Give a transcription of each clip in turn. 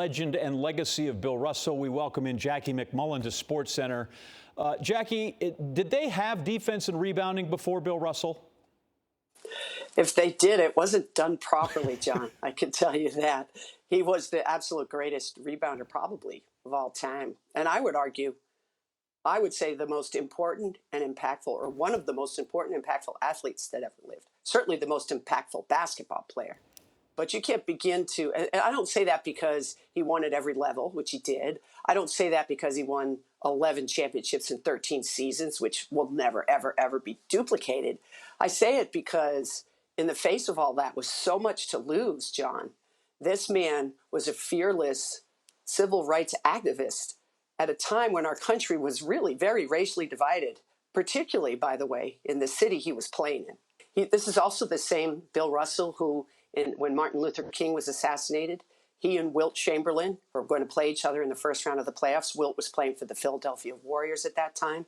Legend and legacy of Bill Russell. We welcome in Jackie MacMullan to SportsCenter. Jackie, did they have defense and rebounding before Bill Russell? If they did, it wasn't done properly, John. I can tell you that. He was the absolute greatest rebounder probably of all time. And I would say the most important and impactful, or one of the most important and impactful athletes that ever lived. Certainly the most impactful basketball player. But you can't begin to, and I don't say that because he won at every level, which he did. I don't say that because he won 11 championships in 13 seasons, which will never, ever, ever be duplicated. I say it because in the face of all that, with so much to lose, John, this man was a fearless civil rights activist at a time when our country was really very racially divided, particularly, by the way, in the city he was playing in. This is also the same Bill Russell who, when Martin Luther King was assassinated, he and Wilt Chamberlain were going to play each other in the first round of the playoffs. Wilt was playing for the Philadelphia Warriors at that time.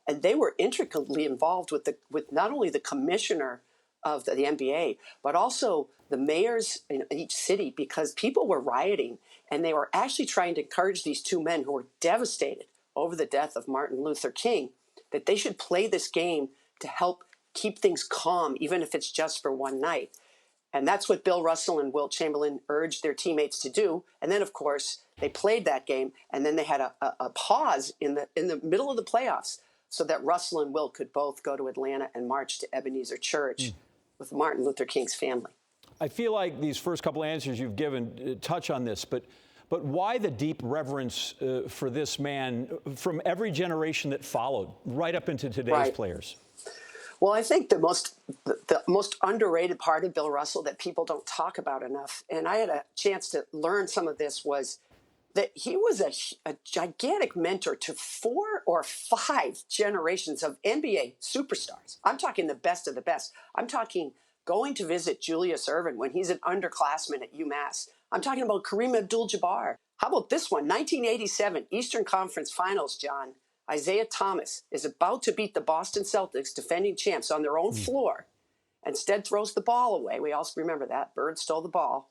And they were intricately involved with not only the commissioner of the NBA, but also the mayors in each city, because people were rioting and they were actually trying to encourage these two men who were devastated over the death of Martin Luther King that they should play this game to help keep things calm, even if it's just for one night. And that's what Bill Russell and Wilt Chamberlain urged their teammates to do. And then, of course, they played that game, and then they had a pause in the middle of the playoffs so that Russell and Wilt could both go to Atlanta and march to Ebenezer Church with Martin Luther King's family. I feel like these first couple answers you've given touch on this, but why the deep reverence for this man from every generation that followed, right up into today's players? Well, I think the most underrated part of Bill Russell that people don't talk about enough, and I had a chance to learn some of this, was that he was a gigantic mentor to 4 or 5 generations of NBA superstars. I'm talking the best of the best. I'm talking going to visit Julius Erving when he's an underclassman at UMass. I'm talking about Kareem Abdul-Jabbar. How about this one? 1987 Eastern Conference Finals, John. Isaiah Thomas is about to beat the Boston Celtics, defending champs, on their own floor. Instead throws the ball away. We also remember that. Bird stole the ball.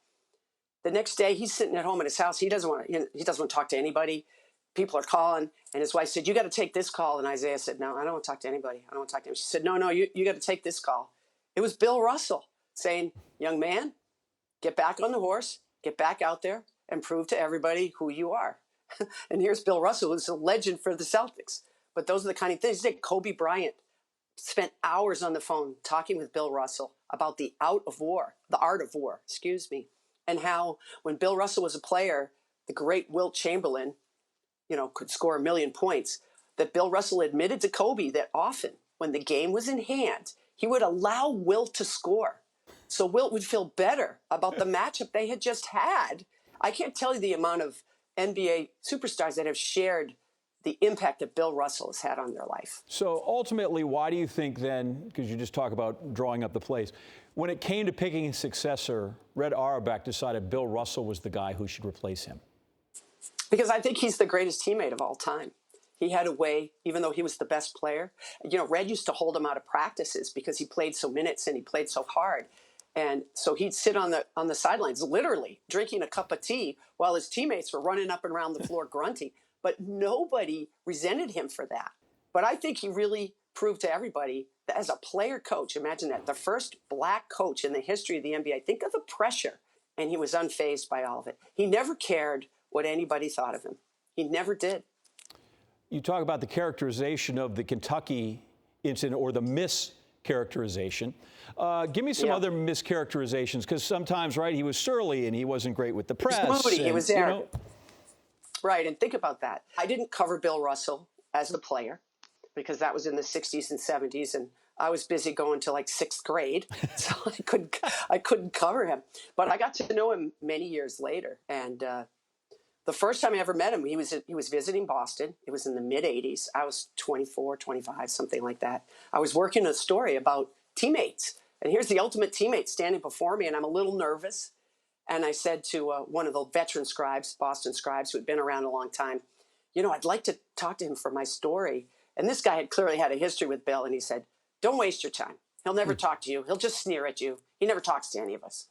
The next day, he's sitting at home at his house. He doesn't want to talk to anybody. People are calling. And his wife said, "You got to take this call." And Isaiah said, "No, I don't want to talk to anybody. I don't want to talk to him." She said, "No, you got to take this call." It was Bill Russell saying, "Young man, get back on the horse, get back out there, and prove to everybody who you are." And here's Bill Russell, who's a legend for the Celtics. But those are the kind of things that Kobe Bryant spent hours on the phone talking with Bill Russell about the art of war, and how when Bill Russell was a player, the great Wilt Chamberlain, could score 1 million points, that Bill Russell admitted to Kobe that often when the game was in hand, he would allow Wilt to score. So Wilt would feel better about the matchup they had just had. I can't tell you the amount of NBA superstars that have shared the impact that Bill Russell has had on their life. So ultimately, why do you think then, because you just talk about drawing up the plays, when it came to picking a successor, Red Auerbach decided Bill Russell was the guy who should replace him? Because I think he's the greatest teammate of all time. He had a way, even though he was the best player. Red used to hold him out of practices because he played so minutes and he played so hard. And so he'd sit on the sidelines, literally drinking a cup of tea while his teammates were running up and around the floor grunting. But nobody resented him for that. But I think he really proved to everybody that as a player coach, imagine that, the first black coach in the history of the NBA, think of the pressure. And he was unfazed by all of it. He never cared what anybody thought of him. He never did. You talk about the characterization of the Kentucky incident, or the mischaracterization. Give me some other mischaracterizations, because sometimes, he was surly and he wasn't great with the press. He was moody. He was arrogant. Right, and think about that. I didn't cover Bill Russell as a player because that was in the 60s and 70s, and I was busy going to like 6th grade, so I couldn't cover him. But I got to know him many years later, and the first time I ever met him, he was visiting Boston. It was in the mid-'80s. I was 24, 25, something like that. I was working a story about teammates, and here's the ultimate teammate standing before me, and I'm a little nervous. And I said to one of the veteran scribes, Boston scribes, who had been around a long time, I'd like to talk to him for my story. And this guy had clearly had a history with Bill, and he said, "Don't waste your time. He'll never talk to you. He'll just sneer at you. He never talks to any of us."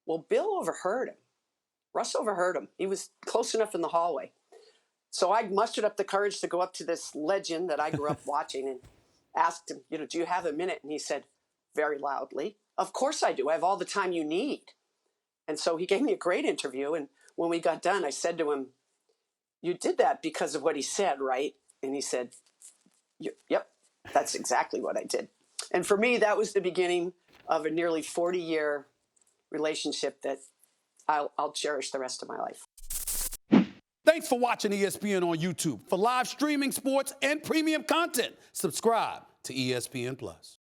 Well, Bill overheard him. Russ overheard him. He was close enough in the hallway. So I mustered up the courage to go up to this legend that I grew up watching and asked him, do you have a minute? And he said very loudly, of course I do. I have all the time you need. And so he gave me a great interview. And when we got done, I said to him, you did that because of what he said, right? And he said, yep, that's exactly what I did. And for me, that was the beginning of a nearly 40-year relationship that I'll cherish the rest of my life. Thanks for watching ESPN on YouTube. For live streaming sports and premium content, subscribe to ESPN+.